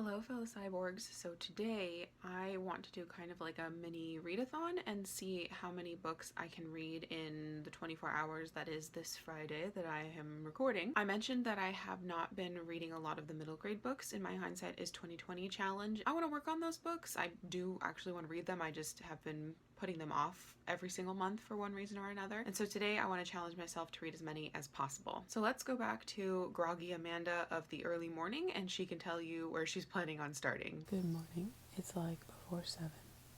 Hello fellow cyborgs. So today I want to do kind of like a mini readathon and see how many books I can read in the 24 hours that is this Friday that I am recording. I mentioned that I have not been reading a lot of the middle grade books in my Hindsight is 2020 challenge. I want to work on those books. I do actually want to read them. I just have been putting them off every single month for one reason or another. And so today I want to challenge myself to read as many as possible. So let's go back to groggy Amanda of the early morning and she can tell you where she's planning on starting. Good morning. It's like before 7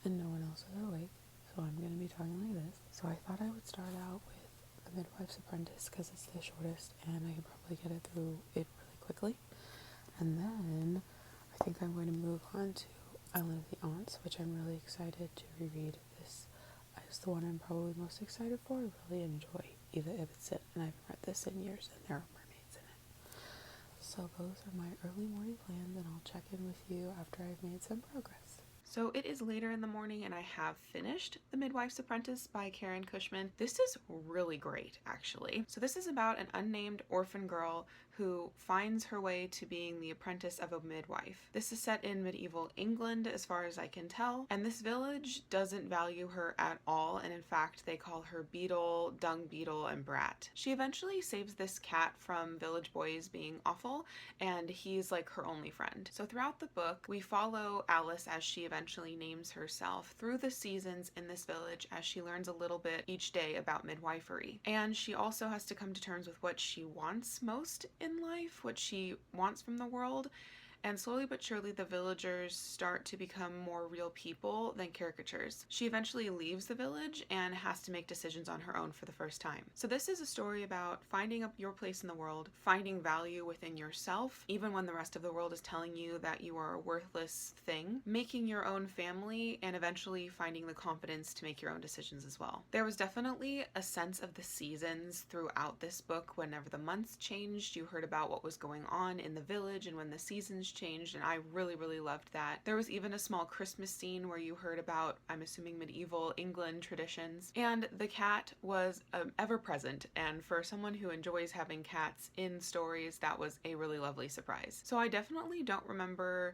and no one else is awake, so I'm going to be talking like this. So I thought I would start out with The Midwife's Apprentice because it's the shortest and I can probably get it through it really quickly. And then I think I'm going to move on to Island of the Aunts, which I'm really excited to reread. This is the one I'm probably most excited for. I really enjoy Eva Ibbotson, and I haven't read this in years, and there are mermaids in it. So those are my early morning plans, and I'll check in with you after I've made some progress. So it is later in the morning and I have finished The Midwife's Apprentice by Karen Cushman. This is really great, actually. So this is about an unnamed orphan girl who finds her way to being the apprentice of a midwife. This is set in medieval England, as far as I can tell, and this village doesn't value her at all, and in fact they call her beetle, dung beetle, and brat. She eventually saves this cat from village boys being awful, and he's like her only friend. So throughout the book, we follow Alice as she eventually names herself through the seasons in this village as she learns a little bit each day about midwifery. And she also has to come to terms with what she wants most in life, what she wants from the world. And slowly but surely the villagers start to become more real people than caricatures. She eventually leaves the village and has to make decisions on her own for the first time. So this is a story about finding up your place in the world, finding value within yourself, even when the rest of the world is telling you that you are a worthless thing, making your own family, and eventually finding the confidence to make your own decisions as well. There was definitely a sense of the seasons throughout this book. Whenever the months changed, you heard about what was going on in the village and when the seasons changed, and I really loved that. There was even a small Christmas scene where you heard about, I'm assuming, medieval England traditions, and the cat was ever present, and for someone who enjoys having cats in stories, that was a really lovely surprise. So I definitely don't remember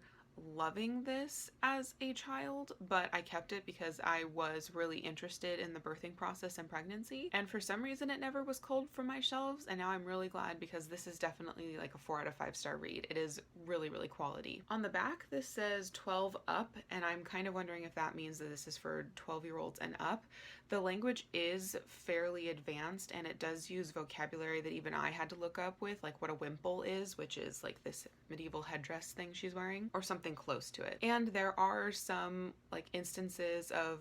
loving this as a child, but I kept it because I was really interested in the birthing process and pregnancy, and for some reason it never was culled from my shelves, and now I'm really glad because this is definitely like a 4 out of 5 star read. It is really quality. On the back this says 12 up, and I'm kind of wondering if that means that this is for 12-year-olds and up. The language is fairly advanced and it does use vocabulary that even I had to look up with, like what a wimple is, which is like this medieval headdress thing she's wearing, or something close to it. And there are some like instances of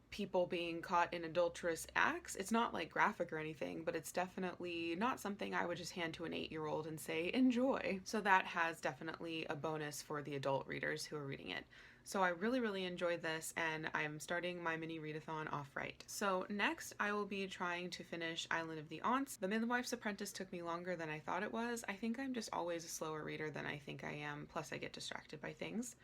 people being caught in adulterous acts. It's not like graphic or anything, but it's definitely not something I would just hand to an 8-year-old and say, enjoy. So that has definitely a bonus for the adult readers who are reading it. So I really enjoyed this, and I'm starting my mini readathon off right. So next I will be trying to finish Island of the Aunts. The Midwife's Apprentice took me longer than I thought it was. I think I'm just always a slower reader than I think I am, plus I get distracted by things.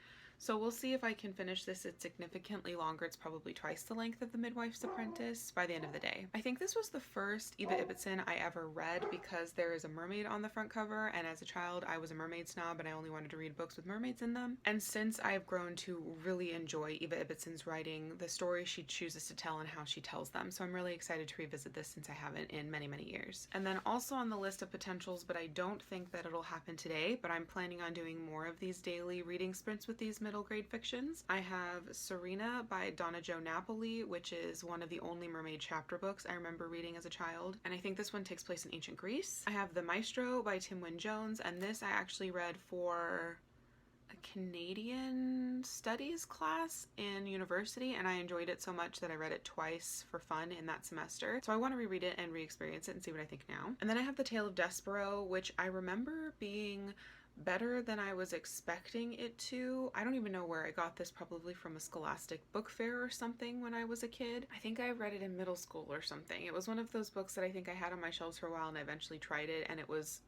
So we'll see if I can finish this. It's significantly longer. It's probably twice the length of The Midwife's Apprentice by the end of the day. I think this was the first Eva Ibbotson I ever read because there is a mermaid on the front cover, and as a child I was a mermaid snob and I only wanted to read books with mermaids in them. And since I've grown to really enjoy Eva Ibbotson's writing, the stories she chooses to tell and how she tells them. So I'm really excited to revisit this since I haven't in many years. And then also on the list of potentials, but I don't think that it'll happen today, but I'm planning on doing more of these daily reading sprints with these middle grade fictions. I have Serena by Donna Jo Napoli, which is one of the only mermaid chapter books I remember reading as a child, and I think this one takes place in ancient Greece. I have The Maestro by Tim Wynne Jones, and this I actually read for a Canadian studies class in university, and I enjoyed it so much that I read it twice for fun in that semester. So I want to reread it and re-experience it and see what I think now. And then I have The Tale of Despero, which I remember being better than I was expecting it to. I don't even know where I got this, probably from a Scholastic book fair or something when I was a kid. I think I read it in middle school or something. It was one of those books that I think I had on my shelves for a while and I eventually tried it and it was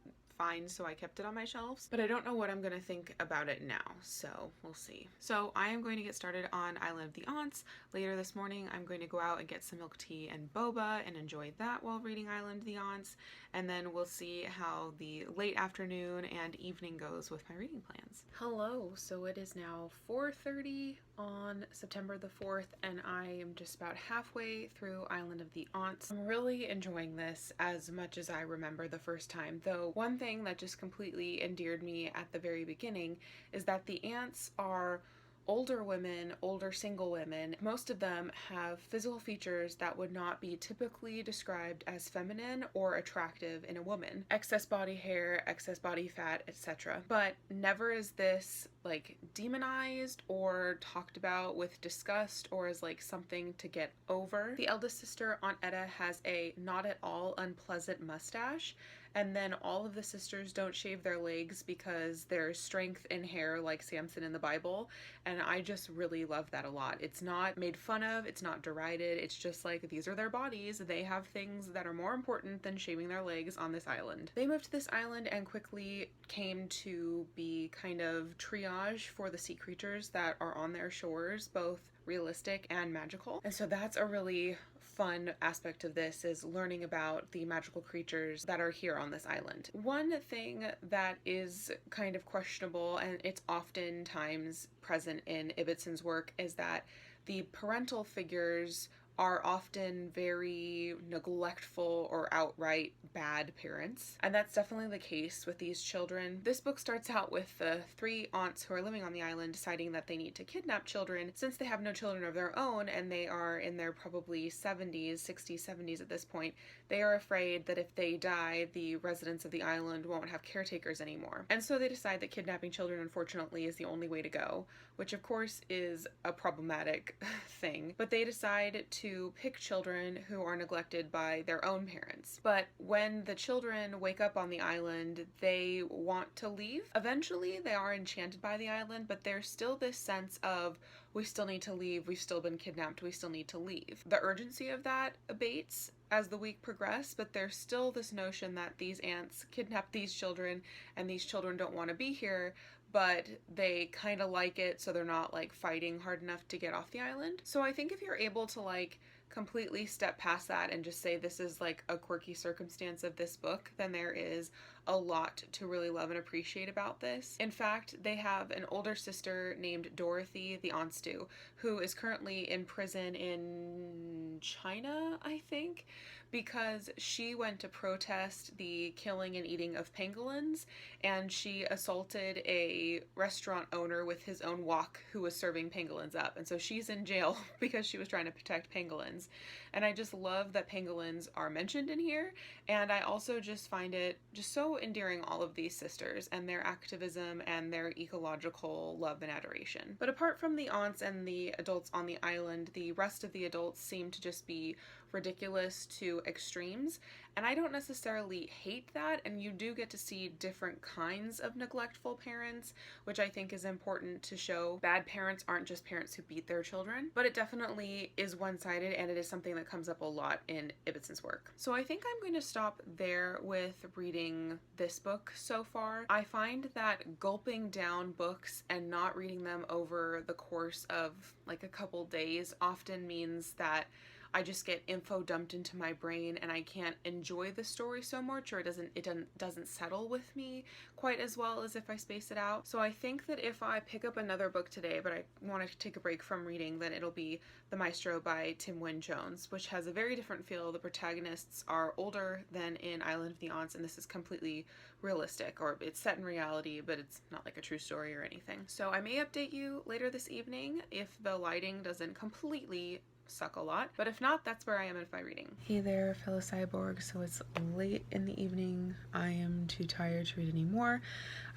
fine, so I kept it on my shelves. But I don't know what I'm going to think about it now, so we'll see. So I am going to get started on Island of the Aunts. Later this morning, I'm going to go out and get some milk tea and boba and enjoy that while reading Island of the Aunts. And then we'll see how the late afternoon and evening goes with my reading plans. Hello, so it is now 4:30 on September the 4th, and I am just about halfway through Island of the Aunts. I'm really enjoying this as much as I remember the first time, though one thing that just completely endeared me at the very beginning is that the aunts are older women, older single women. Most of them have physical features that would not be typically described as feminine or attractive in a woman. Excess body hair, excess body fat, etc. But never is this like demonized or talked about with disgust or as like something to get over. The eldest sister, Aunt Etta, has a not at all unpleasant mustache, and then all of the sisters don't shave their legs because there's strength in hair like Samson in the Bible, and I just really love that a lot. It's not made fun of, it's not derided, it's just like these are their bodies, they have things that are more important than shaving their legs on this island. They moved to this island and quickly came to be kind of triage for the sea creatures that are on their shores, both realistic and magical. And so that's a really fun aspect of this, is learning about the magical creatures that are here on this island. One thing that is kind of questionable, and it's oftentimes present in Ibbidson's work, is that the parental figures are often very neglectful or outright bad parents. And that's definitely the case with these children. This book starts out with the 3 aunts who are living on the island deciding that they need to kidnap children since they have no children of their own and they are in their probably 70s, 60s, 70s at this point. They are afraid that if they die, the residents of the island won't have caretakers anymore. And so they decide that kidnapping children, unfortunately, is the only way to go, which of course is a problematic thing. But they decide to pick children who are neglected by their own parents. But when the children wake up on the island, they want to leave. Eventually, they are enchanted by the island, but there's still this sense of, we still need to leave, we've still been kidnapped, we still need to leave. The urgency of that abates as the week progresses, but there's still this notion that these aunts kidnapped these children and these children don't want to be here, but they kind of like it, so they're not like fighting hard enough to get off the island. So I think if you're able to like completely step past that and just say this is like a quirky circumstance of this book, then there is a lot to really love and appreciate about this. In fact, they have an older sister named Dorothy, the aunts do, who is currently in prison in China, I think, because she went to protest the killing and eating of pangolins, and she assaulted a restaurant owner with his own wok who was serving pangolins up. And so she's in jail because she was trying to protect pangolins. And I just love that pangolins are mentioned in here, and I also just find it just so endearing, all of these sisters and their activism and their ecological love and adoration. But apart from the aunts and the adults on the island, the rest of the adults seem to just be ridiculous to extremes, and I don't necessarily hate that, and you do get to see different kinds of neglectful parents, which I think is important to show. Bad parents aren't just parents who beat their children, but it definitely is one-sided, and it is something that comes up a lot in Ibbidson's work. So I think I'm going to stop there with reading this book so far. I find that gulping down books and not reading them over the course of like a couple days often means that I just get info dumped into my brain and I can't enjoy the story so much, or it doesn't settle with me quite as well as if I space it out. So I think that if I pick up another book today, but I want to take a break from reading, then it'll be The Maestro by Tim Wynne Jones, which has a very different feel. The protagonists are older than in Island of the Aunts, and this is completely realistic, or it's set in reality, but it's not like a true story or anything. So I may update you later this evening if the lighting doesn't completely suck a lot, but if not, that's where I am in my reading. Hey there, fellow cyborgs. So it's late in the evening. I am too tired to read anymore.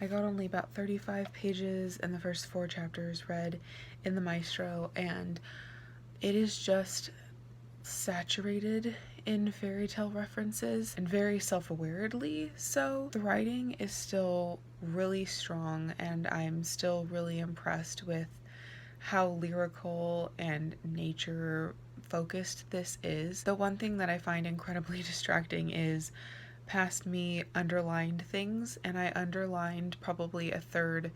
I got only about 35 pages and the first 4 chapters read in the Maestro, and it is just saturated in fairy tale references, and very self-awaredly so. The writing is still really strong, and I'm still really impressed with how lyrical and nature focused this is. The one thing that I find incredibly distracting is past me underlined things, and I underlined probably a third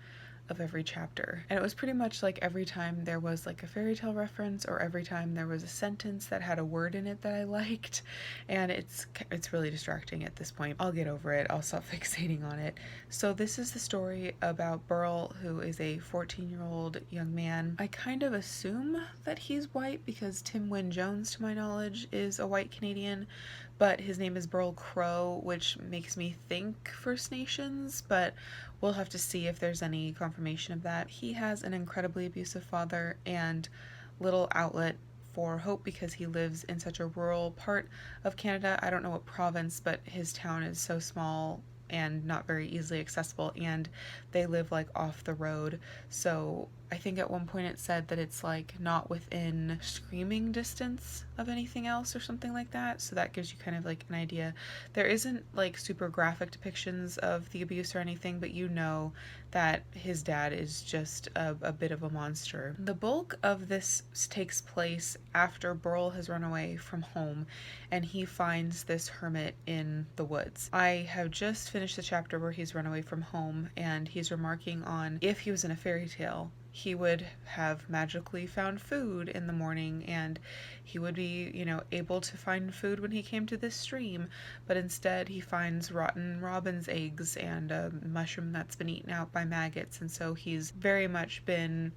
of every chapter. And it was pretty much like every time there was like a fairy tale reference, or every time there was a sentence that had a word in it that I liked, and it's really distracting at this point. I'll get over it. I'll stop fixating on it. So this is the story about Burl, who is a 14-year-old young man. I kind of assume that he's white because Tim Wynne Jones, to my knowledge, is a white Canadian, but his name is Burl Crow, which makes me think First Nations, but we'll have to see if there's any confirmation of that. He has an incredibly abusive father and little outlet for hope because he lives in such a rural part of Canada. I don't know what province, but his town is so small and not very easily accessible, and they live like off the road. So I think at one point it said that it's like not within screaming distance of anything else or something like that. So that gives you kind of like an idea. There isn't like super graphic depictions of the abuse or anything, but you know that his dad is just a bit of a monster. The bulk of this takes place after Burl has run away from home and he finds this hermit in the woods. I have just finished the chapter where he's run away from home, and he's remarking on if he was in a fairy tale, he would have magically found food in the morning, and he would be, able to find food when he came to this stream, but instead he finds rotten robin's eggs and a mushroom that's been eaten out by maggots. And so he's very much been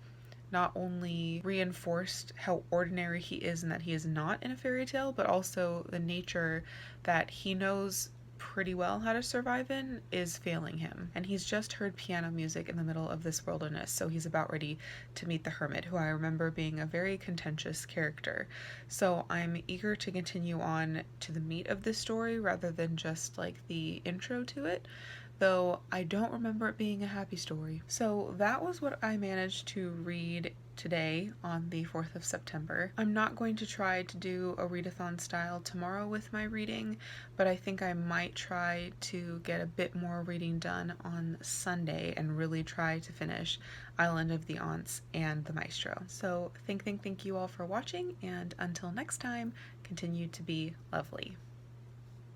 not only reinforced how ordinary he is and that he is not in a fairy tale, but also the nature that he knows pretty well how to survive in is failing him. And he's just heard piano music in the middle of this wilderness, so he's about ready to meet the hermit, who I remember being a very contentious character. So I'm eager to continue on to the meat of this story rather than just like the intro to it, though I don't remember it being a happy story. So that was what I managed to read today on the 4th of September. I'm not going to try to do a readathon style tomorrow with my reading, but I think I might try to get a bit more reading done on Sunday and really try to finish Island of the Aunts and the Maestro. So thank you all for watching, and until next time, continue to be lovely.